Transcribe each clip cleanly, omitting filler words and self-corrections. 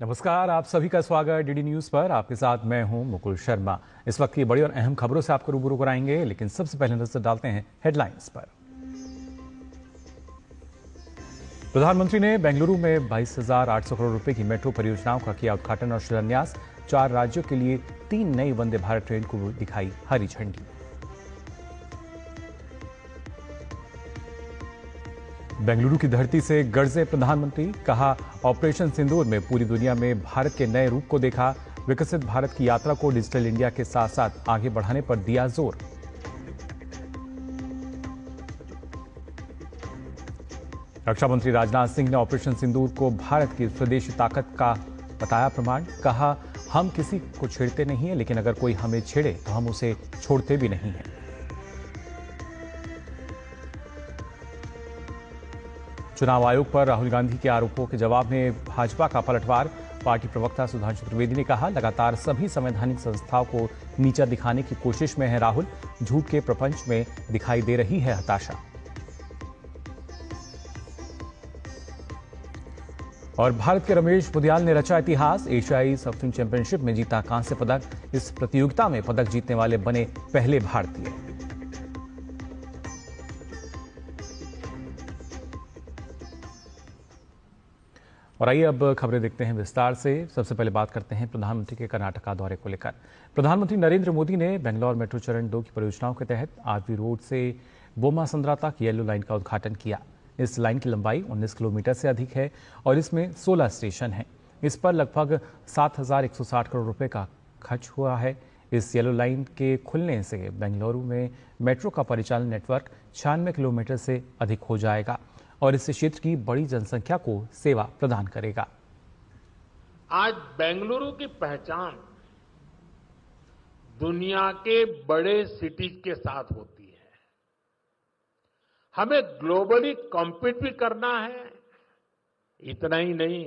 नमस्कार, आप सभी का स्वागत डीडी न्यूज पर। आपके साथ मैं हूं मुकुल शर्मा। इस वक्त की बड़ी और अहम खबरों से आपको रूबरू कराएंगे, लेकिन सबसे पहले नजर डालते हैं हेडलाइंस पर। प्रधानमंत्री ने बेंगलुरु में 22,800 करोड़ रुपए की मेट्रो परियोजनाओं का किया उद्घाटन और शिलान्यास। 4 राज्यों के लिए 3 नई वंदे भारत ट्रेन को दिखाई हरी झंडी। बेंगलुरु की धरती से गरजे प्रधानमंत्री, कहा ऑपरेशन सिंदूर में पूरी दुनिया में भारत के नए रूप को देखा। विकसित भारत की यात्रा को डिजिटल इंडिया के साथ साथ आगे बढ़ाने पर दिया जोर। रक्षा मंत्री राजनाथ सिंह ने ऑपरेशन सिंदूर को भारत की स्वदेशी ताकत का बताया प्रमाण, कहा हम किसी को छेड़ते नहीं हैं, लेकिन अगर कोई हमें छेड़े तो हम उसे छोड़ते भी नहीं हैं। चुनाव आयोग पर राहुल गांधी के आरोपों के जवाब में भाजपा का पलटवार। पार्टी प्रवक्ता सुधांशु त्रिवेदी ने कहा लगातार सभी संवैधानिक संस्थाओं को नीचा दिखाने की कोशिश में है राहुल, झूठ के प्रपंच में दिखाई दे रही है हताशा। और भारत के रमेश पुदियाल ने रचा इतिहास, एशियाई सर्फिंग चैंपियनशिप में जीता कांस्य पदक। इस प्रतियोगिता में पदक जीतने वाले बने पहले भारतीय। और आइए अब खबरें देखते हैं विस्तार से। सबसे पहले बात करते हैं प्रधानमंत्री के कर्नाटका दौरे को लेकर। प्रधानमंत्री नरेंद्र मोदी ने बेंगलौर मेट्रो चरण 2 की परियोजनाओं के तहत आरवी रोड से बोम्मासंद्रा तक येलो लाइन का उद्घाटन किया। इस लाइन की लंबाई 19 किलोमीटर से अधिक है और इसमें 16 स्टेशन हैं। इस पर लगभग 7,160 करोड़ रुपए का खर्च हुआ है। इस येलो लाइन के खुलने से बेंगलुरु में मेट्रो का परिचालन नेटवर्क 96 किलोमीटर से अधिक हो जाएगा और इस क्षेत्र की बड़ी जनसंख्या को सेवा प्रदान करेगा। आज बेंगलुरु की पहचान दुनिया के बड़े सिटीज के साथ होती है। हमें ग्लोबली कॉम्पीट भी करना है, इतना ही नहीं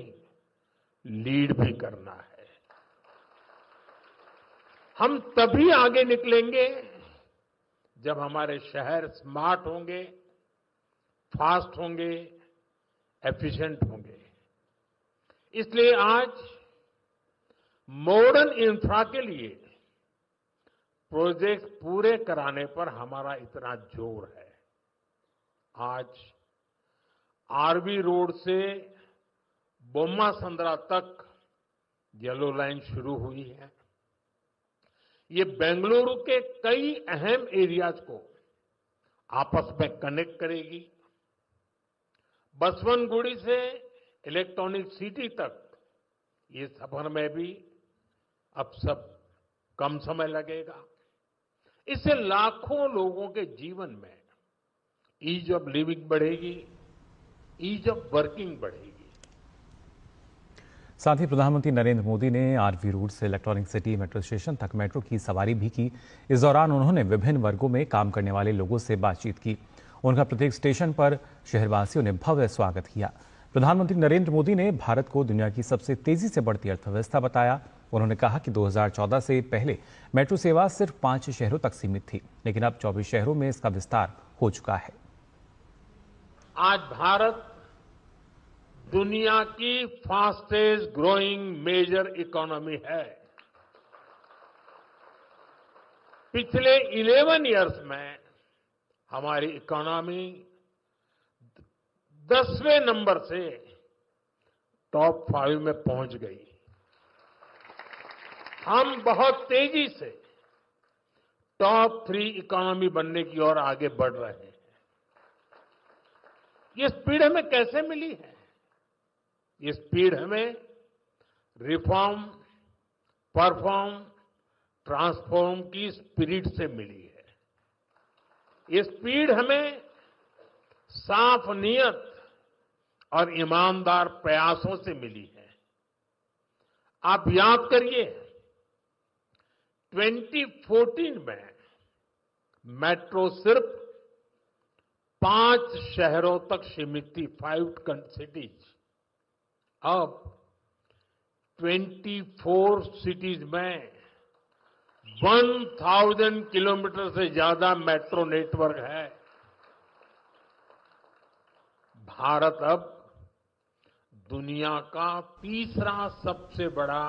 लीड भी करना है। हम तभी आगे निकलेंगे जब हमारे शहर स्मार्ट होंगे, फास्ट होंगे, एफिशिएंट होंगे। इसलिए आज मॉडर्न इंफ्रा के लिए प्रोजेक्ट पूरे कराने पर हमारा इतना जोर है। आज आरवी रोड से बोम्मासंद्रा तक येलो लाइन शुरू हुई है। ये बेंगलुरु के कई अहम एरियाज को आपस में कनेक्ट करेगी। बसवनगुड़ी से इलेक्ट्रॉनिक सिटी तक ये सफर में भी अब सब कम समय लगेगा। इससे लाखों लोगों के जीवन में ईज ऑफ लिविंग बढ़ेगी, ईज ऑफ वर्किंग बढ़ेगी। साथ ही प्रधानमंत्री नरेंद्र मोदी ने आरवी रोड से इलेक्ट्रॉनिक सिटी मेट्रो स्टेशन तक मेट्रो की सवारी भी की। इस दौरान उन्होंने विभिन्न वर्गों में काम करने वाले लोगों से बातचीत की। उनका प्रत्येक स्टेशन पर शहरवासियों ने भव्य स्वागत किया। प्रधानमंत्री नरेंद्र मोदी ने भारत को दुनिया की सबसे तेजी से बढ़ती अर्थव्यवस्था बताया। उन्होंने कहा कि 2014 से पहले मेट्रो सेवा सिर्फ 5 शहरों तक सीमित थी, लेकिन अब 24 शहरों में इसका विस्तार हो चुका है। आज भारत दुनिया की फास्टेस्ट ग्रोइंग मेजर इकोनॉमी है। पिछले 11 इयर्स में हमारी इकोनॉमी 10वें नंबर से टॉप 5 में पहुंच गई। हम बहुत तेजी से टॉप 3 इकोनॉमी बनने की ओर आगे बढ़ रहे हैं। ये स्पीड हमें कैसे मिली है? ये स्पीड हमें रिफॉर्म, परफॉर्म, ट्रांसफॉर्म की स्पिरिट से मिली है। ये स्पीड हमें साफ नियत और ईमानदार प्रयासों से मिली है। आप याद करिए, 2014 में मेट्रो सिर्फ 5 शहरों तक सीमित थी, 5 सिटीज। अब 24 सिटीज में 1000 किलोमीटर से ज्यादा मेट्रो नेटवर्क है। भारत अब दुनिया का तीसरा सबसे बड़ा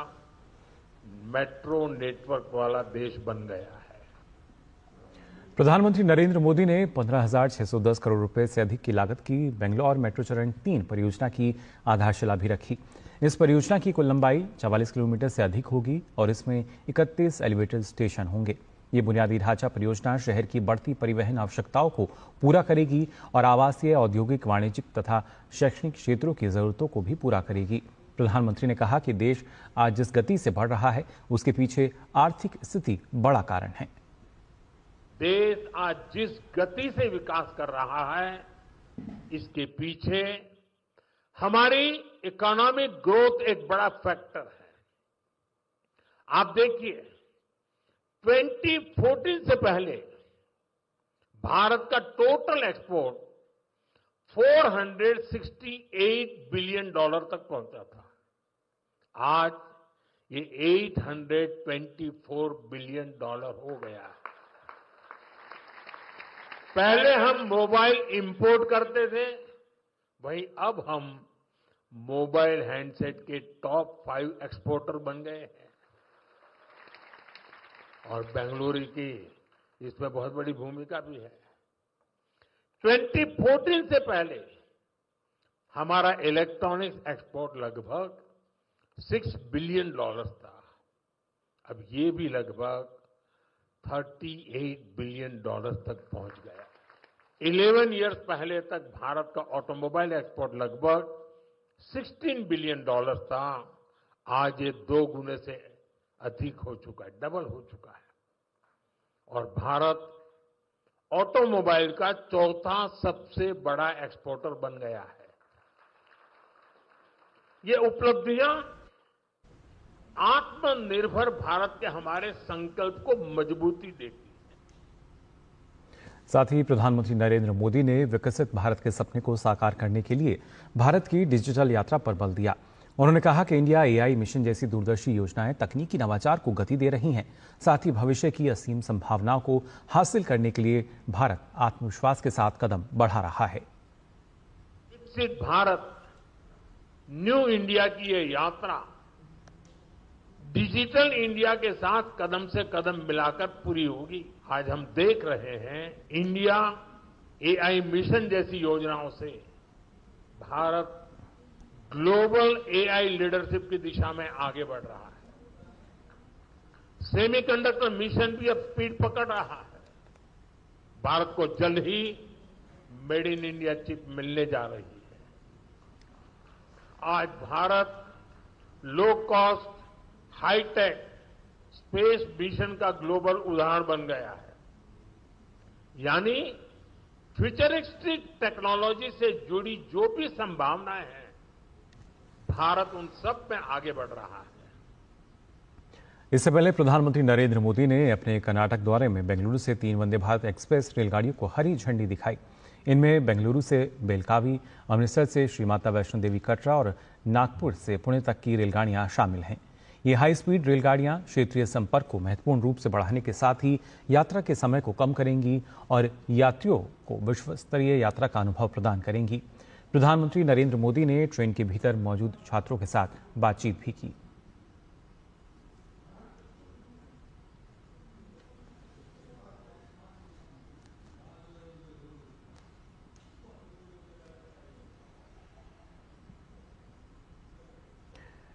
मेट्रो नेटवर्क वाला देश बन गया है। प्रधानमंत्री नरेंद्र मोदी ने 15,610 करोड़ रुपए से अधिक की लागत की बेंगलौर मेट्रो चरण 3 परियोजना की आधारशिला भी रखी। इस परियोजना की कुल लंबाई 44 किलोमीटर से अधिक होगी और इसमें 31 एलिवेटेड स्टेशन होंगे। ये बुनियादी ढांचा परियोजना शहर की बढ़ती परिवहन आवश्यकताओं को पूरा करेगी और आवासीय, औद्योगिक, वाणिज्यिक तथा शैक्षणिक क्षेत्रों की जरूरतों को भी पूरा करेगी। प्रधानमंत्री ने कहा कि देश आज जिस गति से बढ़ रहा है उसके पीछे आर्थिक स्थिति बड़ा कारण है। देश आज जिस गति से विकास कर रहा है इसके पीछे हमारी इकोनॉमिक ग्रोथ एक बड़ा फैक्टर है। आप देखिए 2014 से पहले भारत का टोटल एक्सपोर्ट 468 बिलियन डॉलर तक पहुंचा था। आज ये 824 बिलियन डॉलर हो गया है। पहले हम मोबाइल इंपोर्ट करते थे, वहीं अब हम मोबाइल हैंडसेट के टॉप 5 एक्सपोर्टर बन गए हैं और बेंगलुरु की इसमें बहुत बड़ी भूमिका भी है। 2014 से पहले हमारा इलेक्ट्रॉनिक्स एक्सपोर्ट लगभग 6 बिलियन डॉलर था। अब ये भी लगभग 38 बिलियन डॉलर तक पहुंच गया। 11 इयर्स पहले तक भारत का ऑटोमोबाइल एक्सपोर्ट लगभग 16 बिलियन डॉलर था। आज ये 2 गुने से अधिक हो चुका है, डबल हो चुका है और भारत ऑटोमोबाइल का चौथा सबसे बड़ा एक्सपोर्टर बन गया है। ये उपलब्धियां आत्मनिर्भर भारत के हमारे संकल्प को मजबूती देती है। साथ ही प्रधानमंत्री नरेंद्र मोदी ने विकसित भारत के सपने को साकार करने के लिए भारत की डिजिटल यात्रा पर बल दिया। उन्होंने कहा कि इंडिया एआई मिशन जैसी दूरदर्शी योजनाएं तकनीकी नवाचार को गति दे रही हैं। साथ ही भविष्य की असीम संभावनाओं को हासिल करने के लिए भारत आत्मविश्वास के साथ कदम बढ़ा रहा है। विकसित भारत न्यू इंडिया की ये यात्रा डिजिटल इंडिया के साथ कदम से कदम मिलाकर पूरी होगी। आज हम देख रहे हैं इंडिया एआई मिशन जैसी योजनाओं से भारत ग्लोबल एआई लीडरशिप की दिशा में आगे बढ़ रहा है। सेमीकंडक्टर मिशन भी अब स्पीड पकड़ रहा है। भारत को जल्द ही मेड इन इंडिया चिप मिलने जा रही है। आज भारत low cost hi tech space mission का ग्लोबल उदाहरण बन गया है। यानी फ्यूचरिस्टिक टेक्नोलॉजी से जुड़ी जो भी संभावनाएं हैं भारत उन सब में आगे बढ़ रहा है। इससे पहले प्रधानमंत्री नरेंद्र मोदी ने अपने कर्नाटक दौरे में बेंगलुरु से 3 वंदे भारत एक्सप्रेस रेलगाड़ियों को हरी झंडी दिखाई। इनमें बेंगलुरु से बेलगावी, अमृतसर से श्री माता वैष्णो देवी कटरा और नागपुर से पुणे तक की रेलगाड़ियां शामिल हैं। ये हाई स्पीड रेलगाड़ियां क्षेत्रीय संपर्क को महत्वपूर्ण रूप से बढ़ाने के साथ ही यात्रा के समय को कम करेंगी और यात्रियों को विश्व स्तरीय यात्रा का अनुभव प्रदान करेंगी। प्रधानमंत्री नरेंद्र मोदी ने ट्रेन के भीतर मौजूद छात्रों के साथ बातचीत भी की।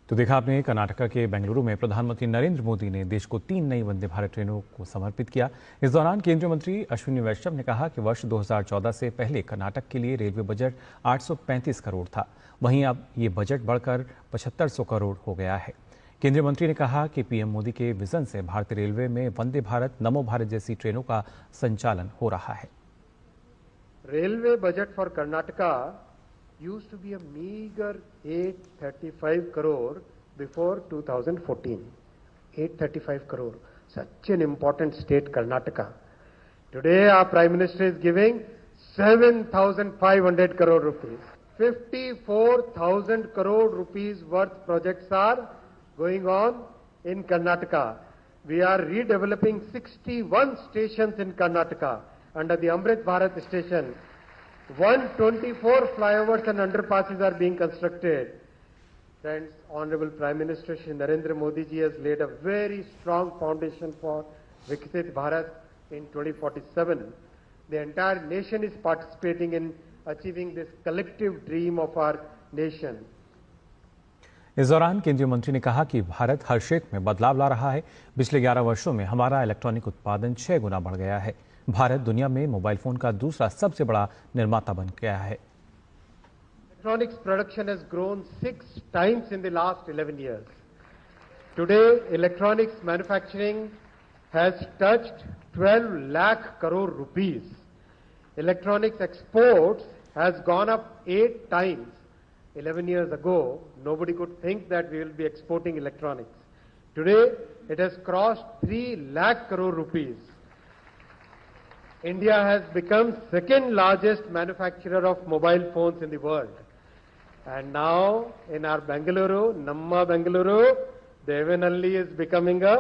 तो देखा आपने कर्नाटक के बेंगलुरु में प्रधानमंत्री नरेंद्र मोदी ने देश को 3 नई वंदे भारत ट्रेनों को समर्पित किया। इस दौरान केंद्रीय मंत्री अश्विनी वैष्णव ने कहा कि वर्ष 2014 से पहले कर्नाटक के लिए रेलवे बजट 835 करोड़ था, वहीं अब ये बजट बढ़कर 7500 करोड़ हो गया है। केंद्रीय मंत्री ने कहा कि पीएम मोदी के विजन से भारतीय रेलवे में वंदे भारत, नमो भारत जैसी ट्रेनों का संचालन हो रहा है। Railway budget for Karnataka used to be a meager 835 crore before 2014. 835 crore. Such an important state, Karnataka. Today our Prime Minister is giving 7,500 crore rupees. 54,000 crore rupees worth projects are going on in Karnataka. We are redeveloping 61 stations in Karnataka under the Amrit Bharat station. 124 flyovers and underpasses are being constructed. Friends, Honorable Prime Minister Shri Narendra Modi ji has laid a very strong foundation for Viksit Bharat in 2047. The entire nation is participating in achieving this collective dream of our nation. इस दौरान केंद्रीय मंत्री ने कहा कि भारत हर क्षेत्र में बदलाव ला रहा है। पिछले 11 वर्षों में हमारा इलेक्ट्रॉनिक उत्पादन 6 गुना बढ़ गया है। भारत दुनिया में मोबाइल फोन का दूसरा सबसे बड़ा निर्माता बन गया है। Electronics production has grown 6 times in the last 11 years. Today, electronics manufacturing has touched 12 lakh crore rupees. Electronics exports has gone up 8 times. 11 years ago, nobody could think that we will be exporting electronics. Today, it has crossed 3 lakh crore rupees. India has become second largest manufacturer of mobile phones in the world. And now, in our Bengaluru, Namma Bengaluru, Devanalli is becoming a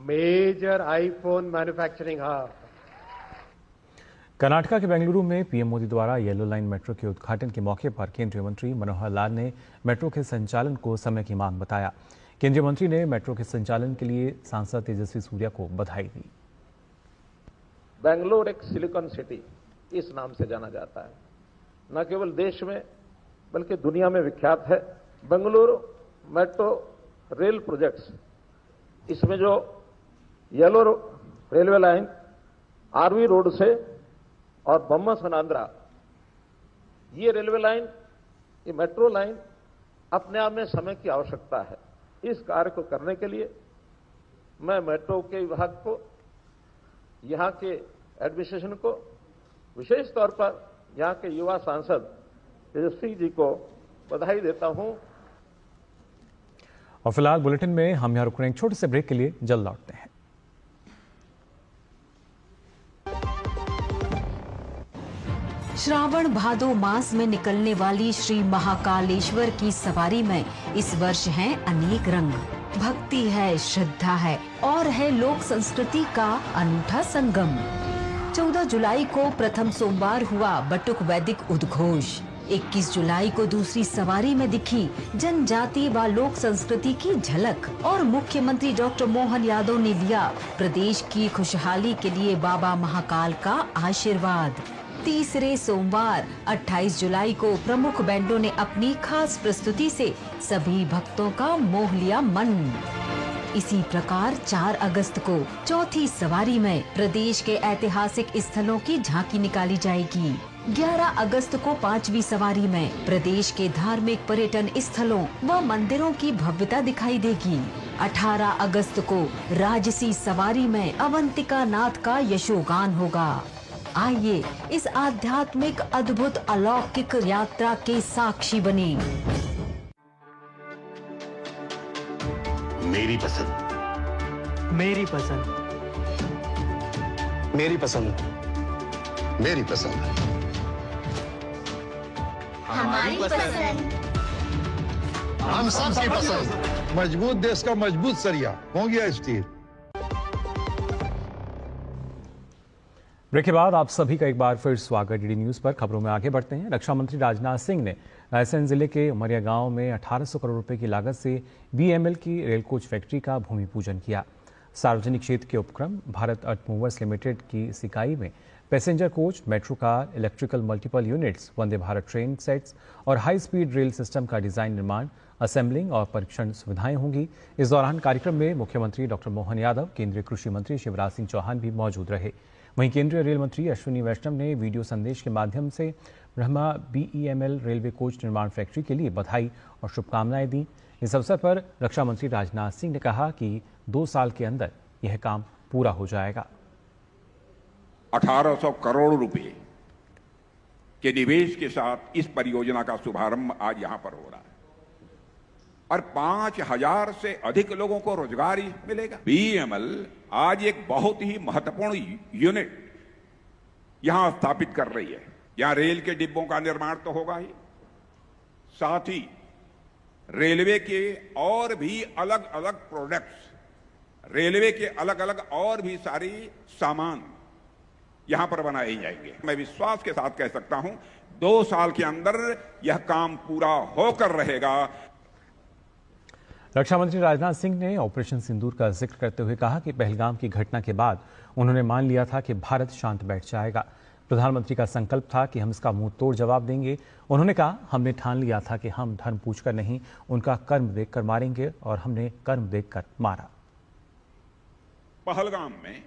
major iPhone manufacturing hub. Karnataka के बेंगलुरु में PM Modi द्वारा yellow line metro के उद्घाटन के मौके पर केंद्रीय मंत्री मनोहर लाल ने मेट्रो के संचालन को समय की मांग बताया। केंद्रीय मंत्री ने मेट्रो के संचालन के लिए सांसद तेजस्वी सूर्या को बधाई दी। बेंगलुरु एक सिलिकॉन सिटी इस नाम से जाना जाता है, न केवल देश में बल्कि दुनिया में विख्यात है। बेंगलुरु मेट्रो रेल प्रोजेक्ट्स, इसमें जो yellow railway line RV road से और बम्मा-सनांद्रा, ये रेलवे लाइन, ये मेट्रो लाइन अपने आप में समय की आवश्यकता है। इस कार्य को करने के लिए मैं मेट्रो के विभाग को, यहाँ के एडमिनिस्ट्रेशन को, विशेष तौर पर यहाँ के युवा सांसद तेजस्वी जी को बधाई देता हूं। और फिलहाल बुलेटिन में हम यहाँ रुक रहे हैं, छोटे से ब्रेक के लिए जल्द लौटते हैं। श्रावण भादो मास में निकलने वाली श्री महाकालेश्वर की सवारी में इस वर्ष हैं अनेक रंग। भक्ति है, श्रद्धा है और है लोक संस्कृति का अनूठा संगम। 14 जुलाई को प्रथम सोमवार हुआ बटुक वैदिक उद्घोष। 21 जुलाई को दूसरी सवारी में दिखी जनजाति व लोक संस्कृति की झलक और मुख्यमंत्री डॉक्टर मोहन यादव ने लिया प्रदेश की खुशहाली के लिए बाबा महाकाल का आशीर्वाद। तीसरे सोमवार 28 जुलाई को प्रमुख बैंडों ने अपनी खास प्रस्तुति से सभी भक्तों का मोह लिया मन। इसी प्रकार 4 अगस्त को चौथी सवारी में प्रदेश के ऐतिहासिक स्थलों की झांकी निकाली जाएगी। 11 अगस्त को 5वीं सवारी में प्रदेश के धार्मिक पर्यटन स्थलों व मंदिरों की भव्यता दिखाई देगी। 18 अगस्त को राजसी सवारी में अवंतिका नाथ का यशोगान होगा। आइए इस आध्यात्मिक अद्भुत अलौकिक यात्रा के साक्षी बने। मेरी पसंद, मेरी पसंद, मेरी पसंद, मेरी पसंद, हमारी पसंद, हम सबकी पसंद। मजबूत देश का मजबूत सरिया हो गया स्टील। ब्रेक के बाद आप सभी का एक बार फिर स्वागत। डीडी न्यूज पर खबरों में आगे बढ़ते हैं। रक्षा मंत्री राजनाथ सिंह ने रायसेन जिले के उमरिया गांव में 1800 करोड़ रुपए की लागत से बीएमएल की रेल कोच फैक्ट्री का भूमि पूजन किया। सार्वजनिक क्षेत्र के उपक्रम भारत अर्थ मूवर्स लिमिटेड की इस इकाई में passenger coach, metro car, electrical multiple units, Vande Bharat train sets और हाई स्पीड रेल सिस्टम का डिजाइन, निर्माण, असेंबलिंग और परीक्षण सुविधाएं होंगी। इस दौरान कार्यक्रम में मुख्यमंत्री डॉक्टर मोहन यादव, केंद्रीय कृषि मंत्री शिवराज सिंह चौहान भी मौजूद रहे। वहीं केंद्रीय रेल मंत्री अश्विनी वैष्णव ने वीडियो संदेश के माध्यम से ब्रह्मा बीईएमएल रेलवे कोच निर्माण फैक्ट्री के लिए बधाई और शुभकामनाएं दी। इस अवसर पर रक्षा मंत्री राजनाथ सिंह ने कहा कि 2 साल के अंदर यह काम पूरा हो जाएगा। 1800 करोड़ रुपए के निवेश के साथ इस परियोजना का शुभारंभ आज यहां पर हो रहा है और 5000 से अधिक लोगों को रोजगार मिलेगा। बीईएमएल आज एक बहुत ही महत्वपूर्ण यूनिट यहां स्थापित कर रही है। यहां रेल के डिब्बों का निर्माण तो होगा ही, साथ ही रेलवे के और भी अलग अलग प्रोडक्ट्स, रेलवे के अलग अलग और भी सारी सामान यहां पर बनाए जाएंगे। मैं विश्वास के साथ कह सकता हूं 2 साल के अंदर यह काम पूरा होकर रहेगा। रक्षा मंत्री राजनाथ सिंह ने ऑपरेशन सिंदूर का जिक्र करते हुए कहा कि पहलगाम की घटना के बाद उन्होंने मान लिया था कि भारत शांत बैठ जाएगा। प्रधानमंत्री का संकल्प था कि हम इसका मुंह तोड़ जवाब देंगे। उन्होंने कहा, हमने ठान लिया था कि हम धर्म पूछकर नहीं, उनका कर्म देखकर मारेंगे, और हमने कर्म देखकर मारा। पहलगाम में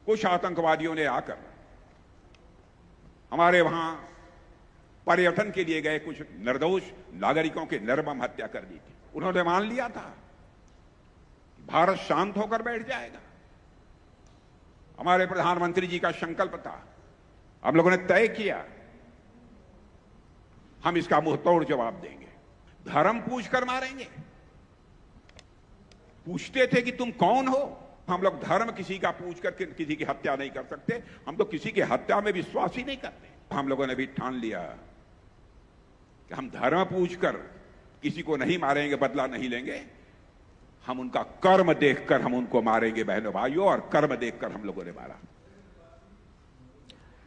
कुछ आतंकवादियों ने आकर हमारे वहां पर्यटन के लिए गए कुछ निर्दोष नागरिकों की निर्मम हत्या कर दी थी। उन्होंने मान लिया था भारत शांत होकर बैठ जाएगा। हमारे प्रधानमंत्री जी का संकल्प था, हम लोगों ने तय किया हम इसका मुंह तोड़ जवाब देंगे, धर्म पूछकर मारेंगे। पूछते थे कि तुम कौन हो? हम लोग धर्म किसी का पूछकर किसी की हत्या नहीं कर सकते, हम तो किसी की हत्या में विश्वास ही नहीं करते। हम लोगों ने भी ठान लिया कि हम धर्म पूछकर किसी को नहीं मारेंगे, बदला नहीं लेंगे, हम उनका कर्म देखकर हम उनको मारेंगे बहनों भाइयों, और कर्म देखकर हम लोगों ने मारा।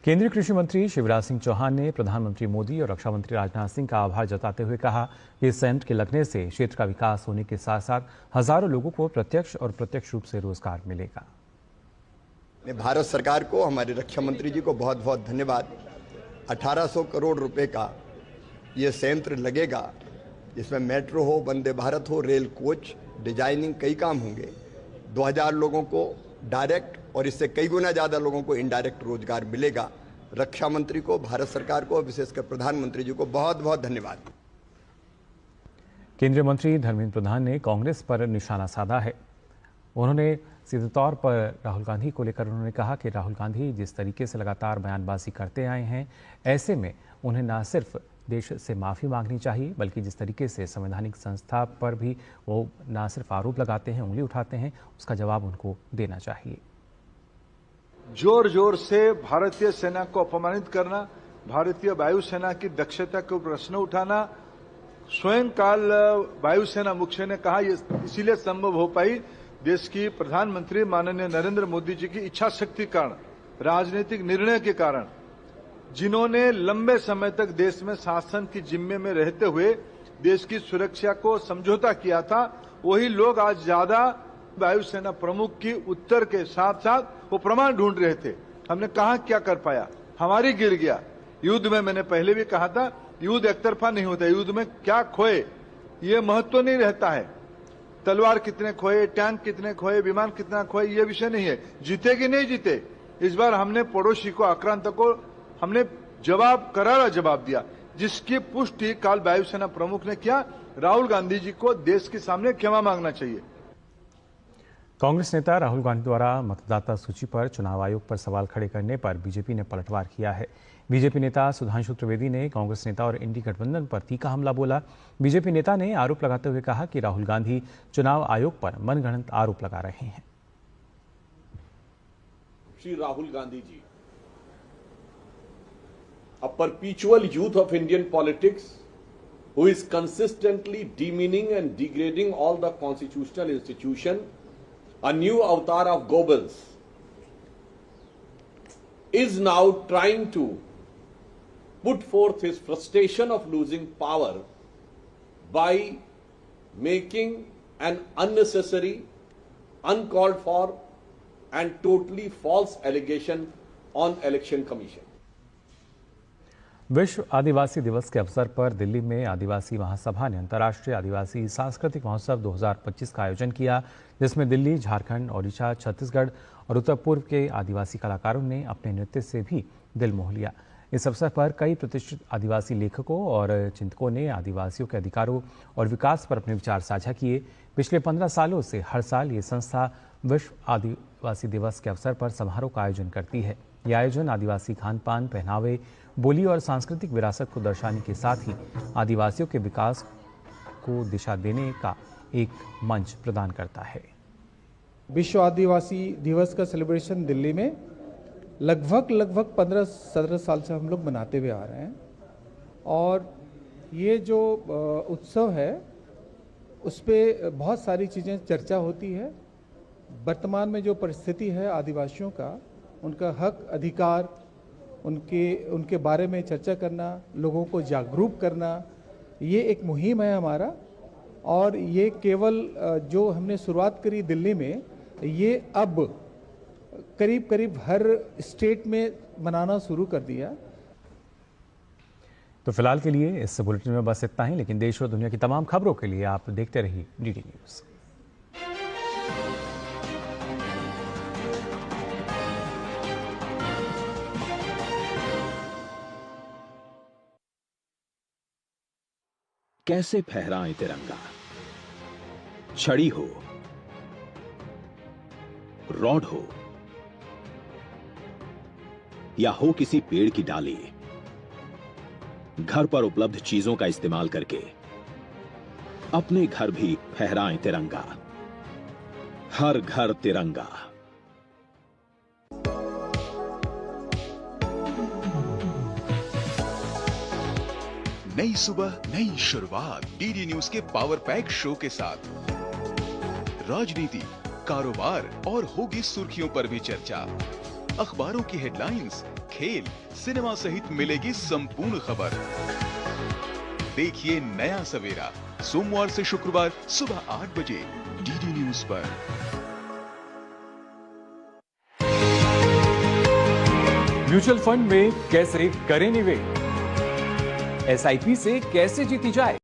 केंद्रीय कृषि मंत्री शिवराज सिंह चौहान ने प्रधानमंत्री मोदी और रक्षा मंत्री राजनाथ सिंह का आभार जताते हुए कहा कि इस संयंत्र के लगने से क्षेत्र का विकास होने के साथ साथ हजारों लोगों को प्रत्यक्ष और प्रत्यक्ष रूप से रोजगार मिलेगा। भारत सरकार को, हमारे रक्षा मंत्री जी को बहुत बहुत धन्यवाद। 1800 करोड़ रुपए का ये संयंत्र लगेगा, जिसमें मेट्रो हो, वंदे भारत हो, रेल कोच, डिजाइनिंग, कई काम होंगे। 2000 लोगों को डायरेक्ट और इससे कई गुना ज्यादा लोगों को इनडायरेक्ट रोजगार मिलेगा। रक्षा मंत्री को, भारत सरकार को, विशेषकर प्रधानमंत्री जी को बहुत बहुत धन्यवाद। केंद्रीय मंत्री धर्मेंद्र प्रधान ने कांग्रेस पर निशाना साधा है। उन्होंने सीधे तौर पर राहुल गांधी को लेकर उन्होंने कहा कि राहुल गांधी जिस तरीके से लगातार बयानबाजी करते आए हैं, ऐसे में उन्हें न सिर्फ देश से माफ़ी मांगनी चाहिए, बल्कि जिस तरीके से संवैधानिक संस्था पर भी वो न सिर्फ आरोप लगाते हैं, उंगली उठाते हैं, उसका जवाब उनको देना चाहिए। जोर जोर से भारतीय सेना को अपमानित करना, भारतीय वायुसेना की दक्षता को प्रश्न उठाना, स्वयं काल वायुसेना मुख्य ने कहा ये इसीलिए संभव हो पाई देश की प्रधानमंत्री माननीय नरेंद्र मोदी जी की इच्छा शक्ति कारण, राजनीतिक निर्णय के कारण, जिन्होंने लंबे समय तक देश में शासन की जिम्मे में रहते हुए देश की सुरक्षा को समझौता किया था, वही लोग आज ज्यादा वायुसेना प्रमुख की उत्तर के साथ साथ वो प्रमाण ढूंढ रहे थे। हमने कहा क्या कर पाया, हमारी गिर गया। युद्ध में मैंने पहले भी कहा था, युद्ध एक तरफा नहीं होता, युद्ध में क्या खोए ये महत्व नहीं रहता है। तलवार कितने खोए, टैंक कितने खोए, विमान कितना खोए, ये विषय नहीं है, जीते कि नहीं जीते। इस बार हमने पड़ोसी को, आक्रांत को हमने करारा जवाब दिया, जिसकी पुष्टि काल वायुसेना प्रमुख ने किया। राहुल गांधी जी को देश के सामने क्षमा मांगना चाहिए। कांग्रेस नेता राहुल गांधी द्वारा मतदाता सूची पर चुनाव आयोग पर सवाल खड़े करने पर बीजेपी ने पलटवार किया है। बीजेपी नेता सुधांशु त्रिवेदी ने कांग्रेस नेता और इंडी गठबंधन पर तीखा हमला बोला। बीजेपी नेता ने आरोप लगाते हुए कहा कि राहुल गांधी चुनाव आयोग पर मनगढ़ंत आरोप लगा रहे हैं। Shri Rahul Gandhi ji, a perpetual youth of Indian politics who is consistently demeaning and degrading all the constitutional institutions, a new avatar of Goebbels, is now trying to put forth his frustration of losing power by making an unnecessary, uncalled for and totally false allegation on Election Commission. विश्व आदिवासी दिवस के अवसर पर दिल्ली में आदिवासी महासभा ने अंतर्राष्ट्रीय आदिवासी सांस्कृतिक महोत्सव 2025 का आयोजन किया, जिसमें दिल्ली, झारखंड, ओडिशा, छत्तीसगढ़ और उत्तर पूर्व के आदिवासी कलाकारों ने अपने नृत्य से भी दिल मोह लिया। इस अवसर पर कई प्रतिष्ठित आदिवासी लेखकों और चिंतकों ने आदिवासियों के अधिकारों और विकास पर अपने विचार साझा किए। पिछले 15 सालों से हर साल ये संस्था विश्व आदिवासी दिवस के अवसर पर समारोह का आयोजन करती है। यह आयोजन आदिवासी खान पान, पहनावे, बोली और सांस्कृतिक विरासत को दर्शाने के साथ ही आदिवासियों के विकास को दिशा देने का एक मंच प्रदान करता है। विश्व आदिवासी दिवस का सेलिब्रेशन दिल्ली में लगभग 15-17 साल से हम लोग मनाते हुए आ रहे हैं, और ये जो उत्सव है उस पर बहुत सारी चीज़ें चर्चा होती है। वर्तमान में जो परिस्थिति है आदिवासियों का, उनका हक, अधिकार, उनके बारे में चर्चा करना, लोगों को जागरूक करना, ये एक मुहिम है हमारा। और ये केवल जो हमने शुरुआत करी दिल्ली में, ये अब करीब करीब हर स्टेट में मनाना शुरू कर दिया। तो फिलहाल के लिए इस बुलेटिन में बस इतना ही, लेकिन देश और दुनिया की तमाम खबरों के लिए आप देखते रहिए डीडी न्यूज़। कैसे फहराएं तिरंगा? छड़ी हो, रॉड हो या हो किसी पेड़ की डाली, घर पर उपलब्ध चीजों का इस्तेमाल करके अपने घर भी फहराएं तिरंगा। हर घर तिरंगा। नई सुबह, नई शुरुआत। डीडी न्यूज के पावर पैक शो के साथ राजनीति, कारोबार और होगी सुर्खियों पर भी चर्चा। अखबारों की हेडलाइंस, खेल, सिनेमा सहित मिलेगी संपूर्ण खबर। देखिए नया सवेरा सोमवार से शुक्रवार सुबह 8 बजे डीडी न्यूज पर। म्यूचुअल फंड में कैसे करें निवेश? एसआईपी से कैसे जीती जाए?